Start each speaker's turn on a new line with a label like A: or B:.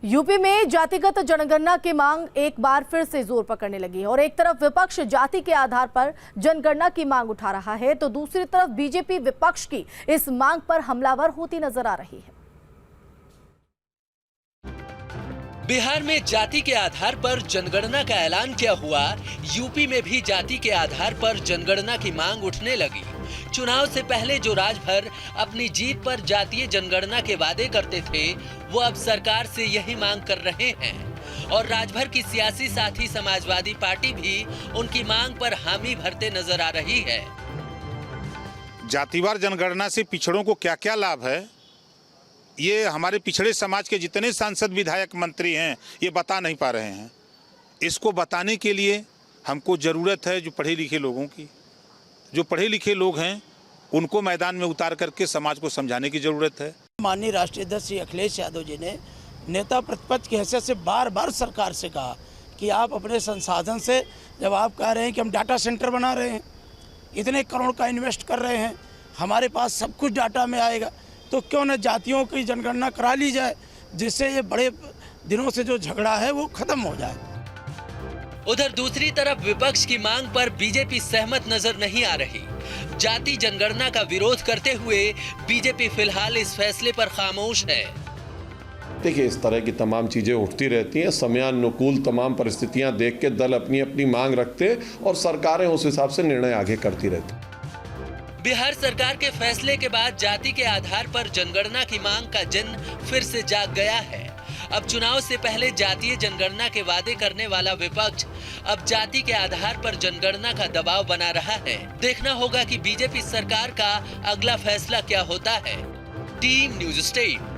A: UP में जातिगत जनगणना की मांग एक बार फिर से जोर पकड़ने लगी और एक तरफ विपक्ष जाति के आधार पर जनगणना की मांग उठा रहा है तो दूसरी तरफ बीजेपी विपक्ष की इस मांग पर हमलावर होती नजर आ रही है।
B: बिहार में जाति के आधार पर जनगणना का ऐलान किया हुआ, यूपी में भी जाति के आधार पर जनगणना की मांग उठने लगी। चुनाव से पहले जो राजभर अपनी जीत पर जातीय जनगणना के वादे करते थे, वो अब सरकार से यही मांग कर रहे हैं और राजभर की सियासी साथी समाजवादी पार्टी भी उनकी मांग पर हामी भरते नजर आ रही है।
C: जातिवार जनगणना से पिछड़ों को क्या क्या लाभ है, ये हमारे पिछड़े समाज के जितने सांसद विधायक मंत्री हैं ये बता नहीं पा रहे हैं। इसको बताने के लिए हमको ज़रूरत है जो पढ़े लिखे लोगों की, जो पढ़े लिखे लोग हैं उनको मैदान में उतार करके समाज को समझाने की ज़रूरत है।
D: माननीय राष्ट्रीय अध्यक्ष श्री अखिलेश यादव जी ने नेता प्रतिपक्ष की हैसियत से बार बार सरकार से कहा कि आप अपने संसाधन से, जब आप कह रहे हैं कि हम डाटा सेंटर बना रहे हैं, इतने करोड़ का इन्वेस्ट कर रहे हैं, हमारे पास सब कुछ डाटा में आएगा, तो क्यों न जातियों की जनगणना करा ली जाए, जिससे ये बड़े दिनों से जो झगड़ा है वो खत्म हो जाए।
B: उधर दूसरी तरफ विपक्ष की मांग पर बीजेपी सहमत नजर नहीं आ रही। जाति जनगणना का विरोध करते हुए बीजेपी फिलहाल इस फैसले पर खामोश है।
E: देखिए, इस तरह की तमाम चीजें उठती रहती हैं, समयानुकूल तमाम परिस्थितियां देख के दल अपनी अपनी मांग रखते और सरकारें उस हिसाब से निर्णय आगे करती रहती।
B: बिहार सरकार के फैसले के बाद जाति के आधार पर जनगणना की मांग का जिन फिर से जाग गया है। अब चुनाव से पहले जातीय जनगणना के वादे करने वाला विपक्ष अब जाति के आधार पर जनगणना का दबाव बना रहा है। देखना होगा कि बीजेपी सरकार का अगला फैसला क्या होता है। Team news state.